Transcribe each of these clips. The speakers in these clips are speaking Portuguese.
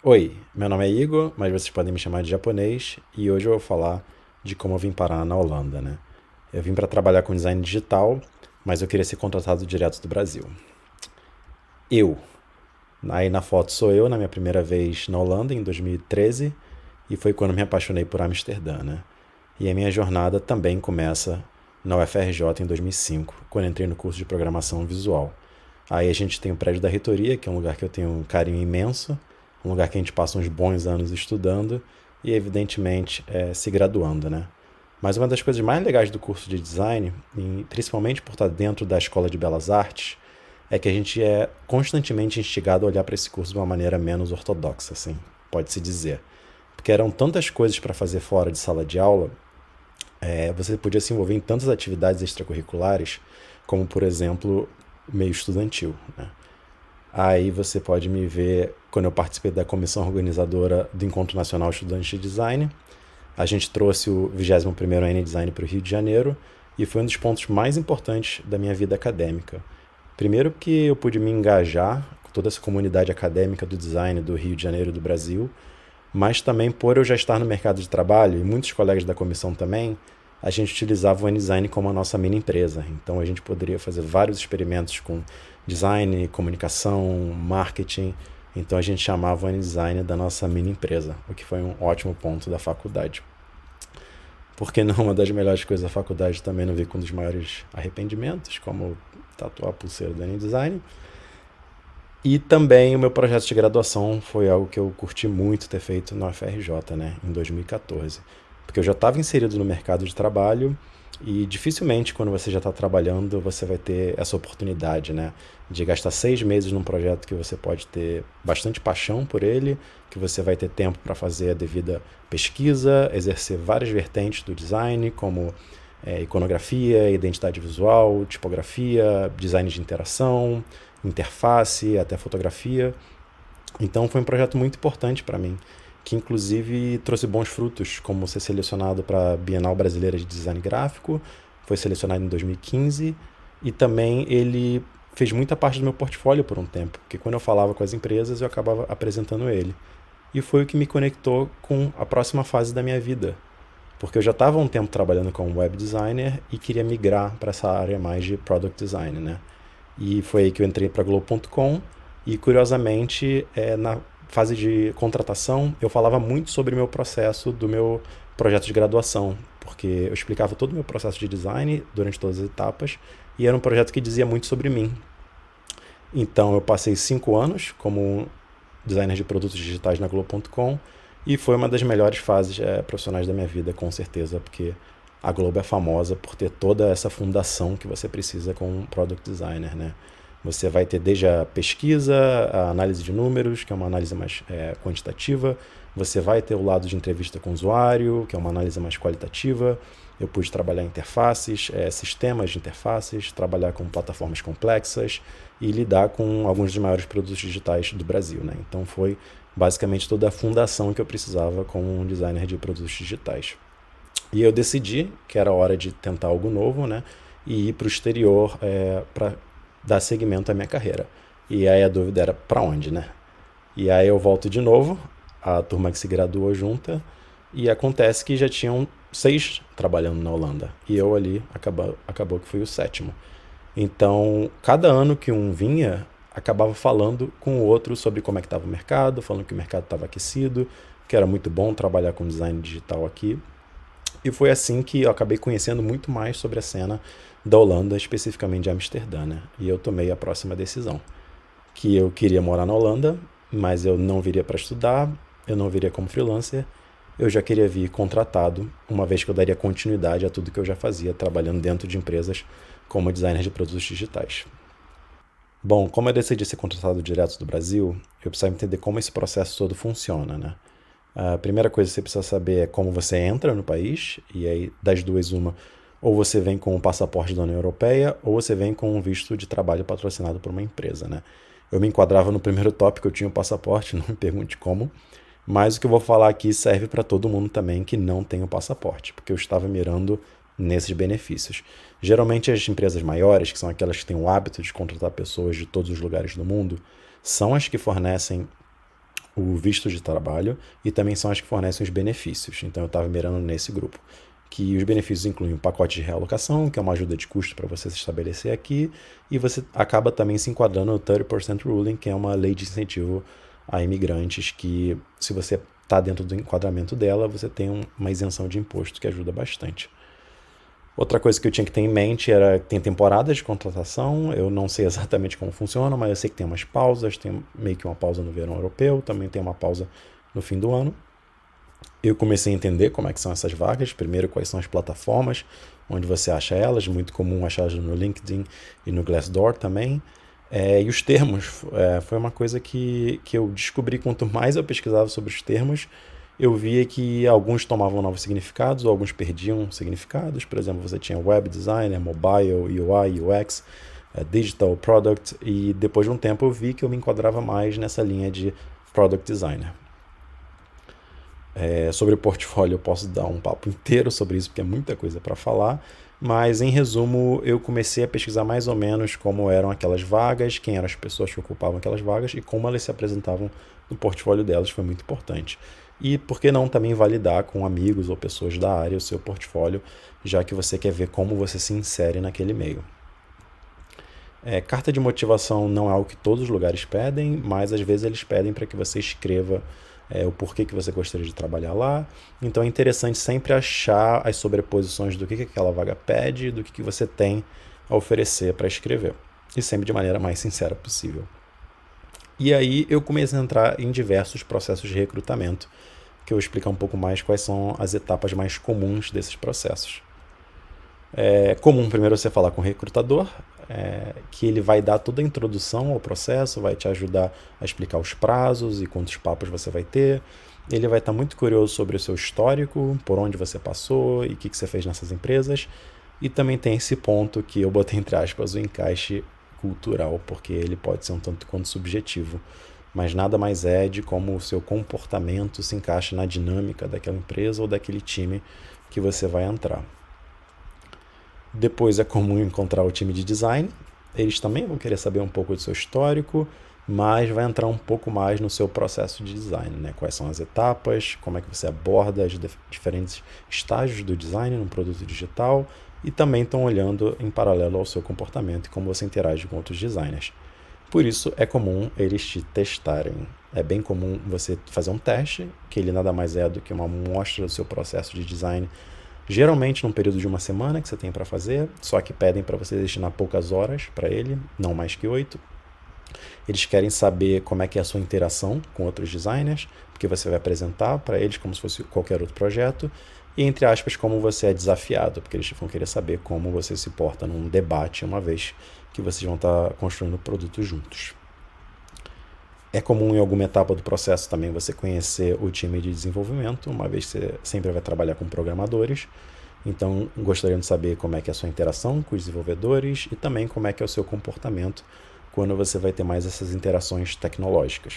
Oi, meu nome é Igor, mas vocês podem me chamar de japonês e hoje eu vou falar de como eu vim parar na Holanda, né? Eu vim para trabalhar com design digital, mas eu queria ser contratado direto do Brasil. Eu. Aí na foto sou eu, na minha primeira vez na Holanda, em 2013, e foi quando me apaixonei por Amsterdã, né? E a minha jornada também começa na UFRJ em 2005, quando entrei no curso de programação visual. Aí a gente tem o prédio da reitoria, que é um lugar que eu tenho um carinho imenso, um lugar que a gente passa uns bons anos estudando e, evidentemente, se graduando, né? Mas uma das coisas mais legais do curso de design, principalmente por estar dentro da Escola de Belas Artes, é que a gente é constantemente instigado a olhar para esse curso de uma maneira menos ortodoxa, assim, pode-se dizer. Porque eram tantas coisas para fazer fora de sala de aula, você podia se envolver em tantas atividades extracurriculares, como, por exemplo, o meio estudantil, né? Aí você pode me ver quando eu participei da comissão organizadora do Encontro Nacional Estudante de Design. A gente trouxe o 21º N-Design para o Rio de Janeiro e foi um dos pontos mais importantes da minha vida acadêmica. Primeiro que eu pude me engajar com toda essa comunidade acadêmica do design do Rio de Janeiro e do Brasil, mas também por eu já estar no mercado de trabalho e muitos colegas da comissão também, a gente utilizava o N-Design como a nossa mini empresa. Então a gente poderia fazer vários experimentos com design, comunicação, marketing. Então a gente chamava o N-Design da nossa mini empresa, o que foi um ótimo ponto da faculdade. Porque não uma das melhores coisas da faculdade também não vi com um dos maiores arrependimentos, como tatuar a pulseira do N-Design. E também o meu projeto de graduação foi algo que eu curti muito ter feito na UFRJ, né, em 2014. Porque eu já estava inserido no mercado de trabalho e dificilmente quando você já está trabalhando você vai ter essa oportunidade, né, de gastar 6 meses num projeto que você pode ter bastante paixão por ele, que você vai ter tempo para fazer a devida pesquisa, exercer várias vertentes do design, como iconografia, identidade visual, tipografia, design de interação, interface, até fotografia. Então foi um projeto muito importante para mim, que inclusive trouxe bons frutos, como ser selecionado para a Bienal Brasileira de Design Gráfico, foi selecionado em 2015, e também ele fez muita parte do meu portfólio por um tempo, porque quando eu falava com as empresas eu acabava apresentando ele. E foi o que me conectou com a próxima fase da minha vida, porque eu já estava há um tempo trabalhando como web designer e queria migrar para essa área mais de product design, né? E foi aí que eu entrei para Globo.com e, curiosamente, na fase de contratação, eu falava muito sobre o meu processo do meu projeto de graduação, porque eu explicava todo o meu processo de design durante todas as etapas e era um projeto que dizia muito sobre mim. Então, eu passei 5 anos como designer de produtos digitais na Globo.com e foi uma das melhores fases profissionais da minha vida, com certeza, porque a Globo é famosa por ter toda essa fundação que você precisa com um product designer, né? Você vai ter desde a pesquisa, a análise de números, que é uma análise mais quantitativa. Você vai ter o lado de entrevista com o usuário, que é uma análise mais qualitativa. Eu pude trabalhar em interfaces, sistemas de interfaces, trabalhar com plataformas complexas e lidar com alguns dos maiores produtos digitais do Brasil, né? Então foi basicamente toda a fundação que eu precisava como um designer de produtos digitais. E eu decidi que era hora de tentar algo novo, né? E ir para o exterior para dar seguimento à minha carreira. E aí a dúvida era para onde, né? E aí eu volto de novo, a turma que se graduou junta, e acontece que já tinham 6 trabalhando na Holanda. E eu ali acabou que fui o sétimo. Então, cada ano que um vinha, acabava falando com o outro sobre como é que estava o mercado, falando que o mercado estava aquecido, que era muito bom trabalhar com design digital aqui. E foi assim que eu acabei conhecendo muito mais sobre a cena da Holanda, especificamente de Amsterdã, né? E eu tomei a próxima decisão, que eu queria morar na Holanda, mas eu não viria para estudar, eu não viria como freelancer, eu já queria vir contratado, uma vez que eu daria continuidade a tudo que eu já fazia, trabalhando dentro de empresas como designer de produtos digitais. Bom, como eu decidi ser contratado direto do Brasil, eu precisava entender como esse processo todo funciona, né? A primeira coisa que você precisa saber é como você entra no país, e aí das duas uma, ou você vem com o passaporte da União Europeia, ou você vem com um visto de trabalho patrocinado por uma empresa, né? Eu me enquadrava no primeiro tópico, eu tinha o passaporte, não me pergunte como, mas o que eu vou falar aqui serve para todo mundo também que não tem o passaporte, porque eu estava mirando nesses benefícios. Geralmente as empresas maiores, que são aquelas que têm o hábito de contratar pessoas de todos os lugares do mundo, são as que fornecem o visto de trabalho e também são as que fornecem os benefícios. Então eu estava mirando nesse grupo. Que os benefícios incluem um pacote de realocação, que é uma ajuda de custo para você se estabelecer aqui, e você acaba também se enquadrando no 30% Ruling, que é uma lei de incentivo a imigrantes que, se você está dentro do enquadramento dela, você tem uma isenção de imposto que ajuda bastante. Outra coisa que eu tinha que ter em mente era que tem temporadas de contratação, eu não sei exatamente como funciona, mas eu sei que tem umas pausas, tem meio que uma pausa no verão europeu, também tem uma pausa no fim do ano. Eu comecei a entender como é que são essas vagas, primeiro quais são as plataformas onde você acha elas, muito comum achá-las no LinkedIn e no Glassdoor também. E os termos, foi uma coisa que eu descobri quanto mais eu pesquisava sobre os termos, eu via que alguns tomavam novos significados, ou alguns perdiam significados. Por exemplo, você tinha web designer, mobile, UI, UX, digital product, e depois de um tempo eu vi que eu me enquadrava mais nessa linha de product designer. Sobre o portfólio eu posso dar um papo inteiro sobre isso, porque é muita coisa para falar, mas em resumo eu comecei a pesquisar mais ou menos como eram aquelas vagas, quem eram as pessoas que ocupavam aquelas vagas e como elas se apresentavam no portfólio delas, foi muito importante. E por que não também validar com amigos ou pessoas da área o seu portfólio, já que você quer ver como você se insere naquele meio. Carta de motivação não é algo que todos os lugares pedem, mas às vezes eles pedem para que você escreva o porquê que você gostaria de trabalhar lá. Então é interessante sempre achar as sobreposições do que aquela vaga pede e do que você tem a oferecer para escrever. E sempre de maneira mais sincera possível. E aí eu comecei a entrar em diversos processos de recrutamento, que eu vou explicar um pouco mais quais são as etapas mais comuns desses processos. É comum primeiro você falar com o recrutador, que ele vai dar toda a introdução ao processo, vai te ajudar a explicar os prazos e quantos papos você vai ter. Ele vai estar muito curioso sobre o seu histórico, por onde você passou e o que você fez nessas empresas. E também tem esse ponto que eu botei entre aspas, o encaixe cultural, porque ele pode ser um tanto quanto subjetivo, mas nada mais é de como o seu comportamento se encaixa na dinâmica daquela empresa ou daquele time que você vai entrar. Depois é comum encontrar o time de design. Eles também vão querer saber um pouco do seu histórico, mas vai entrar um pouco mais no seu processo de design, né? Quais são as etapas, como é que você aborda os diferentes estágios do design num produto digital, e também estão olhando em paralelo ao seu comportamento e como você interage com outros designers. Por isso é comum eles te testarem. É bem comum você fazer um teste, que ele nada mais é do que uma amostra do seu processo de design, geralmente num período de uma semana que você tem para fazer, só que pedem para você destinar poucas horas para ele, não mais que 8. Eles querem saber como é que é a sua interação com outros designers, porque você vai apresentar para eles como se fosse qualquer outro projeto, e entre aspas, como você é desafiado, porque eles vão querer saber como você se porta num debate, uma vez que vocês vão estar construindo o produto juntos. É comum em alguma etapa do processo também você conhecer o time de desenvolvimento, uma vez que você sempre vai trabalhar com programadores. Então, gostaria de saber como é que é a sua interação com os desenvolvedores e também como é que é o seu comportamento quando você vai ter mais essas interações tecnológicas.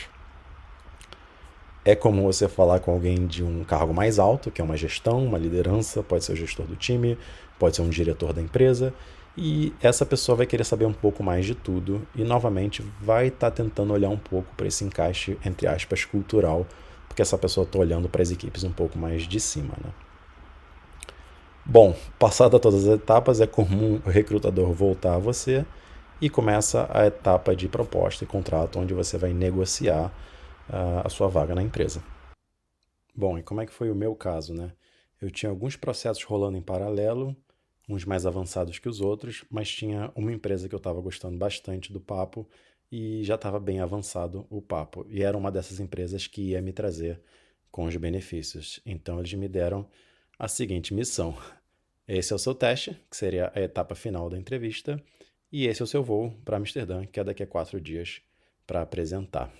É comum você falar com alguém de um cargo mais alto, que é uma gestão, uma liderança, pode ser o gestor do time, pode ser um diretor da empresa, e essa pessoa vai querer saber um pouco mais de tudo e, novamente, vai estar tentando olhar um pouco para esse encaixe, entre aspas, cultural, porque essa pessoa está olhando para as equipes um pouco mais de cima, né? Bom, passada todas as etapas, é comum o recrutador voltar a você e começa a etapa de proposta e contrato, onde você vai negociar a sua vaga na empresa. Bom, e como é que foi o meu caso, né? Eu tinha alguns processos rolando em paralelo, uns mais avançados que os outros, mas tinha uma empresa que eu estava gostando bastante do papo e já estava bem avançado o papo. E era uma dessas empresas que ia me trazer com os benefícios. Então eles me deram a seguinte missão: esse é o seu teste, que seria a etapa final da entrevista, e esse é o seu voo para Amsterdã, que é daqui a 4 dias, para apresentar.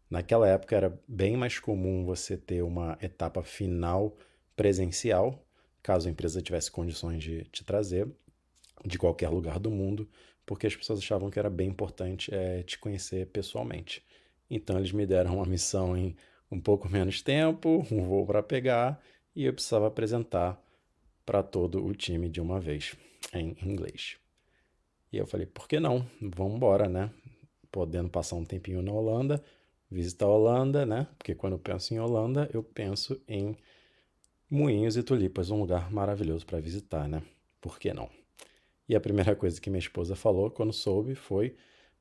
Naquela época era bem mais comum você ter uma etapa final presencial, caso a empresa tivesse condições de te trazer de qualquer lugar do mundo, porque as pessoas achavam que era bem importante te conhecer pessoalmente. Então eles me deram uma missão em um pouco menos tempo, um voo para pegar, e eu precisava apresentar para todo o time de uma vez, em inglês. E eu falei, por que não? Vamos embora, né? Podendo passar um tempinho na Holanda, visitar a Holanda, né? Porque quando eu penso em Holanda, eu penso em Moinhos e Tulipas, um lugar maravilhoso para visitar, né? Por que não? E a primeira coisa que minha esposa falou quando soube foi: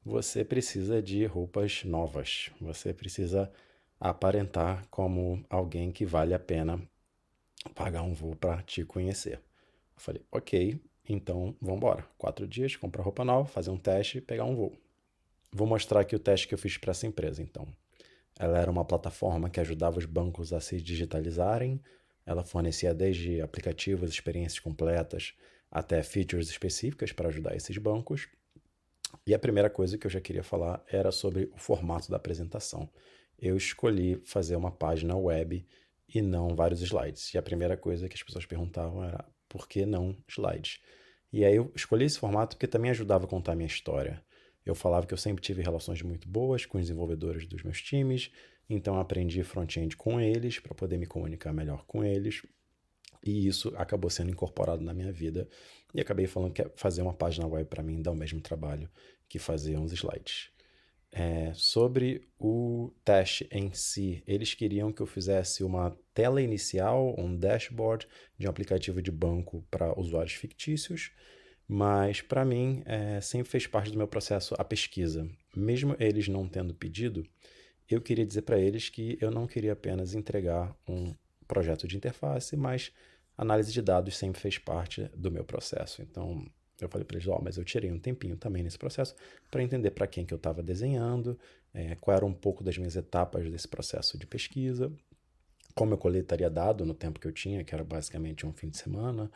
você precisa de roupas novas. Você precisa aparentar como alguém que vale a pena pagar um voo para te conhecer. Eu falei: ok, então vamos embora. 4 dias, comprar roupa nova, fazer um teste e pegar um voo. Vou mostrar aqui o teste que eu fiz para essa empresa, então. Ela era uma plataforma que ajudava os bancos a se digitalizarem. Ela fornecia desde aplicativos, experiências completas, até features específicas para ajudar esses bancos. E a primeira coisa que eu já queria falar era sobre o formato da apresentação. Eu escolhi fazer uma página web e não vários slides. E a primeira coisa que as pessoas perguntavam era: por que não slides? E aí eu escolhi esse formato porque também ajudava a contar a minha história. Eu falava que eu sempre tive relações muito boas com os desenvolvedores dos meus times, então eu aprendi front-end com eles para poder me comunicar melhor com eles. E isso acabou sendo incorporado na minha vida. E acabei falando que fazer uma página web para mim dá o mesmo trabalho que fazer uns slides. Sobre o teste em si, eles queriam que eu fizesse uma tela inicial, um dashboard de um aplicativo de banco para usuários fictícios, mas para mim sempre fez parte do meu processo a pesquisa. Mesmo eles não tendo pedido, eu queria dizer para eles que eu não queria apenas entregar um projeto de interface, mas análise de dados sempre fez parte do meu processo. Então, eu falei para eles: mas eu tirei um tempinho também nesse processo para entender para quem que eu estava desenhando, qual era um pouco das minhas etapas desse processo de pesquisa, como eu coletaria dado no tempo que eu tinha, que era basicamente um fim de semana,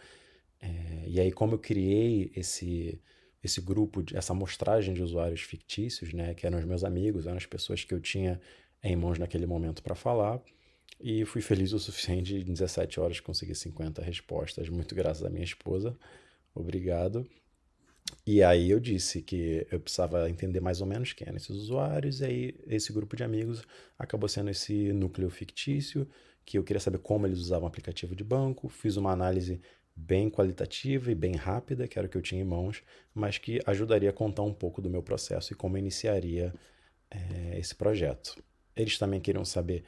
e aí como eu criei esse grupo, essa amostragem de usuários fictícios, né, que eram os meus amigos, eram as pessoas que eu tinha em mãos naquele momento para falar, e fui feliz o suficiente, em 17 horas conseguir 50 respostas, muito graças à minha esposa, obrigado. E aí eu disse que eu precisava entender mais ou menos quem eram esses usuários, e aí esse grupo de amigos acabou sendo esse núcleo fictício, que eu queria saber como eles usavam o aplicativo de banco, fiz uma análise bem qualitativa e bem rápida, que era o que eu tinha em mãos, mas que ajudaria a contar um pouco do meu processo e como eu iniciaria esse projeto. Eles também queriam saber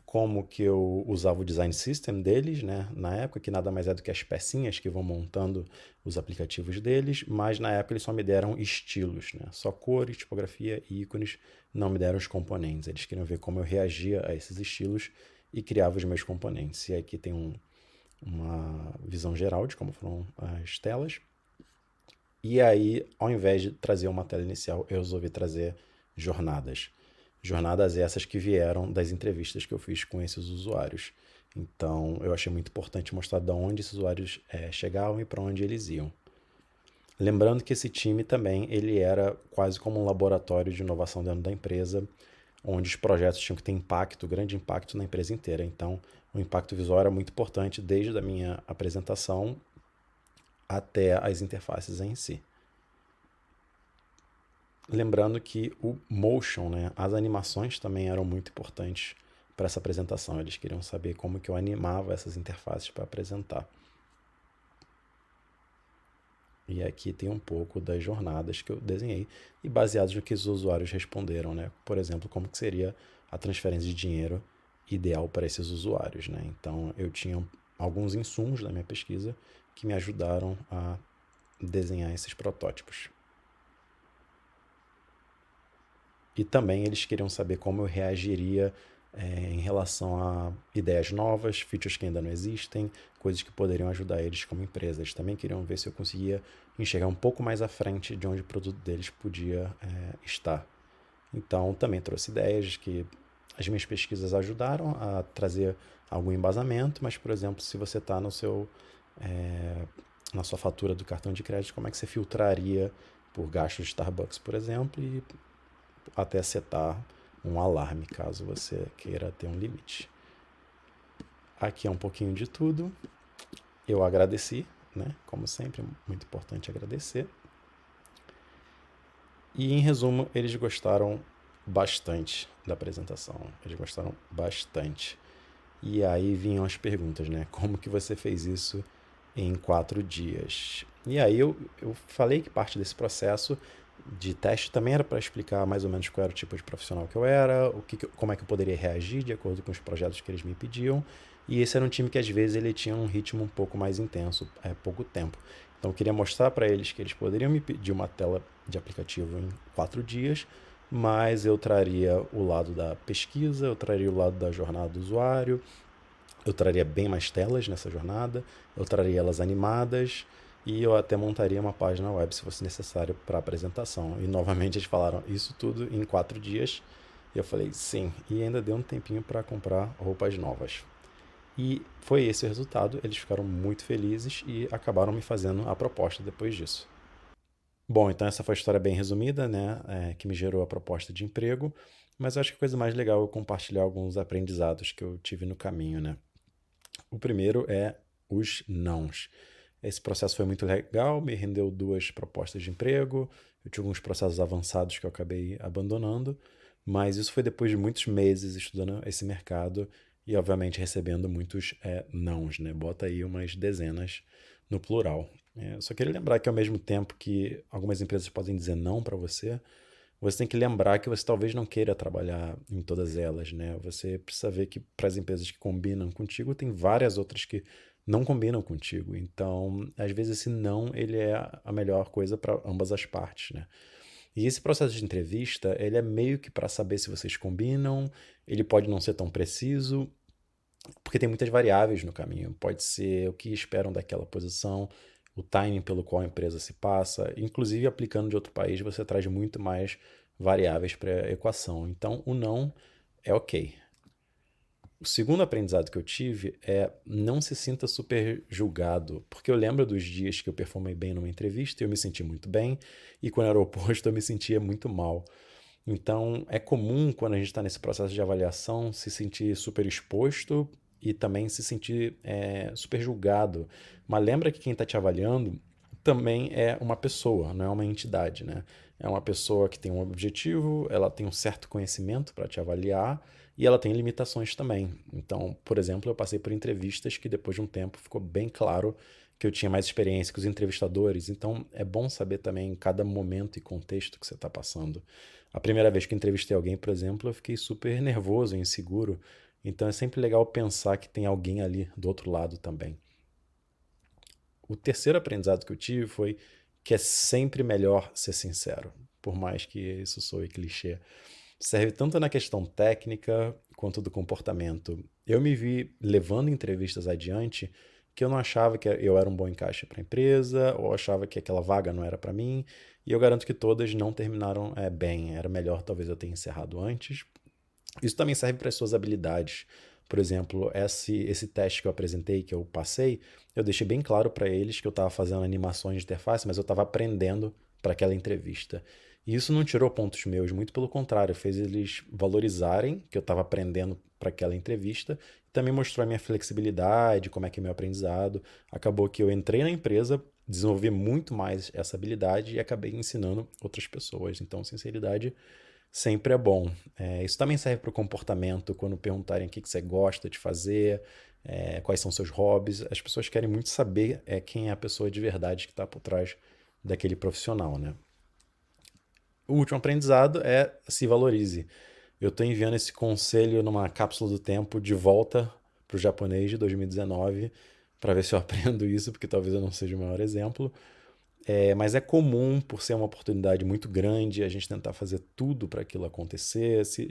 como que eu usava o design system deles, né? Na época, que nada mais é do que as pecinhas que vão montando os aplicativos deles, mas na época eles só me deram estilos, né? Só cores, tipografia e ícones, não me deram os componentes. Eles queriam ver como eu reagia a esses estilos e criava os meus componentes. E aqui tem uma visão geral de como foram as telas. E aí, ao invés de trazer uma tela inicial, eu resolvi trazer jornadas. Jornadas essas que vieram das entrevistas que eu fiz com esses usuários. Então, eu achei muito importante mostrar de onde esses usuários chegavam e para onde eles iam. Lembrando que esse time também ele era quase como um laboratório de inovação dentro da empresa, onde os projetos tinham que ter impacto, grande impacto na empresa inteira. Então, o impacto visual era muito importante desde a minha apresentação até as interfaces em si. Lembrando que o motion, né, as animações também eram muito importantes para essa apresentação. Eles queriam saber como que eu animava essas interfaces para apresentar. E aqui tem um pouco das jornadas que eu desenhei e baseados no que os usuários responderam, né? Por exemplo, como que seria a transferência de dinheiro ideal para esses usuários, né? Então, eu tinha alguns insumos da minha pesquisa que me ajudaram a desenhar esses protótipos. E também eles queriam saber como eu reagiria em relação a ideias novas, features que ainda não existem, coisas que poderiam ajudar eles como empresa. Eles também queriam ver se eu conseguia enxergar um pouco mais à frente de onde o produto deles podia estar. Então, também trouxe ideias que as minhas pesquisas ajudaram a trazer algum embasamento, mas, por exemplo, se você está no na sua fatura do cartão de crédito, como é que você filtraria por gastos de Starbucks, por exemplo, e até setar um alarme, caso você queira ter um limite. Aqui é um pouquinho de tudo. Eu agradeci, né? Como sempre, muito importante agradecer. E em resumo, eles gostaram bastante da apresentação. Eles gostaram bastante. E aí vinham as perguntas, né? Como que você fez isso em 4 dias? E aí eu falei que parte desse processo de teste também era para explicar mais ou menos qual era o tipo de profissional que eu era, como é que eu poderia reagir de acordo com os projetos que eles me pediam. E esse era um time que às vezes ele tinha um ritmo um pouco mais intenso, pouco tempo. Então eu queria mostrar para eles que eles poderiam me pedir uma tela de aplicativo em 4 dias, mas eu traria o lado da pesquisa, eu traria o lado da jornada do usuário, eu traria bem mais telas nessa jornada, eu traria elas animadas e eu até montaria uma página web se fosse necessário para apresentação. E novamente eles falaram isso tudo em 4 dias. E eu falei sim, e ainda deu um tempinho para comprar roupas novas. E foi esse o resultado, eles ficaram muito felizes e acabaram me fazendo a proposta depois disso. Bom, então essa foi a história bem resumida, né, que me gerou a proposta de emprego, mas eu acho que a coisa mais legal é eu compartilhar alguns aprendizados que eu tive no caminho, né. O primeiro é os nãos. Esse processo foi muito legal, me rendeu 2 propostas de emprego, eu tive alguns processos avançados que eu acabei abandonando, mas isso foi depois de muitos meses estudando esse mercado e, obviamente, recebendo muitos nãos, né? Bota aí umas dezenas no plural. Eu só queria lembrar que, ao mesmo tempo que algumas empresas podem dizer não para você, você tem que lembrar que você talvez não queira trabalhar em todas elas, né? Você precisa ver que para as empresas que combinam contigo, tem várias outras que não combinam contigo. Então, às vezes esse não, ele é a melhor coisa para ambas as partes, né? E esse processo de entrevista, ele é meio que para saber se vocês combinam, ele pode não ser tão preciso, porque tem muitas variáveis no caminho. Pode ser o que esperam daquela posição, o timing pelo qual a empresa se passa. Inclusive, aplicando de outro país, você traz muito mais variáveis para a equação. Então, o não é ok. O segundo aprendizado que eu tive é não se sinta super julgado, porque eu lembro dos dias que eu performei bem numa entrevista e eu me senti muito bem, e quando era o oposto eu me sentia muito mal. Então, é comum quando a gente está nesse processo de avaliação se sentir super exposto e também se sentir super julgado. Mas lembra que quem está te avaliando também é uma pessoa, não é uma entidade, né? É uma pessoa que tem um objetivo, ela tem um certo conhecimento para te avaliar e ela tem limitações também. Então, por exemplo, eu passei por entrevistas que depois de um tempo ficou bem claro que eu tinha mais experiência que os entrevistadores. Então, é bom saber também cada momento e contexto que você está passando. A primeira vez que entrevistei alguém, por exemplo, eu fiquei super nervoso e inseguro. Então, é sempre legal pensar que tem alguém ali do outro lado também. O terceiro aprendizado que eu tive foi que é sempre melhor ser sincero, por mais que isso soe clichê. Serve tanto na questão técnica quanto do comportamento. Eu me vi levando entrevistas adiante que eu não achava que eu era um bom encaixe para a empresa, ou achava que aquela vaga não era para mim, e eu garanto que todas não terminaram bem. Era melhor talvez eu ter encerrado antes. Isso também serve para as suas habilidades. Por exemplo, esse teste que eu apresentei, que eu passei, eu deixei bem claro para eles que eu estava fazendo animações de interface, mas eu estava aprendendo para aquela entrevista. E isso não tirou pontos meus, muito pelo contrário, fez eles valorizarem que eu estava aprendendo para aquela entrevista, e também mostrou a minha flexibilidade, como é que é meu aprendizado. Acabou que eu entrei na empresa, desenvolvi muito mais essa habilidade e acabei ensinando outras pessoas. Então, sinceridade sempre é bom. Isso também serve para o comportamento, quando perguntarem o que você gosta de fazer, quais são seus hobbies. As pessoas querem muito saber quem é a pessoa de verdade que está por trás daquele profissional, né? O último aprendizado é se valorize. Eu estou enviando esse conselho numa cápsula do tempo de volta para o japonês de 2019 para ver se eu aprendo isso, porque talvez eu não seja o maior exemplo. Mas é comum, por ser uma oportunidade muito grande, a gente tentar fazer tudo para aquilo acontecer, se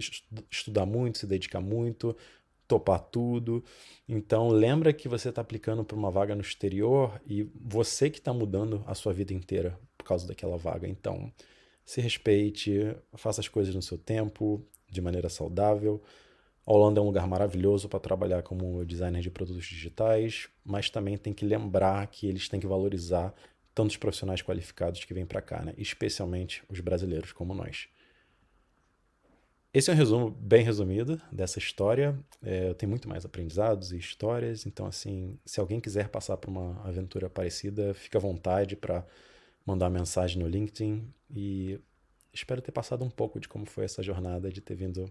estudar muito, se dedicar muito, topar tudo. Então, lembra que você está aplicando para uma vaga no exterior e você que está mudando a sua vida inteira por causa daquela vaga. Então, se respeite, faça as coisas no seu tempo, de maneira saudável. A Holanda é um lugar maravilhoso para trabalhar como designer de produtos digitais, mas também tem que lembrar que eles têm que valorizar tantos profissionais qualificados que vêm para cá, né? Especialmente os brasileiros como nós. Esse é um resumo bem resumido dessa história. Eu tenho muito mais aprendizados e histórias, então assim, se alguém quiser passar por uma aventura parecida, fica à vontade para mandar uma mensagem no LinkedIn e espero ter passado um pouco de como foi essa jornada de ter vindo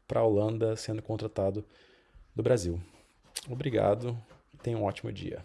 para a Holanda sendo contratado do Brasil. Obrigado e tenha um ótimo dia.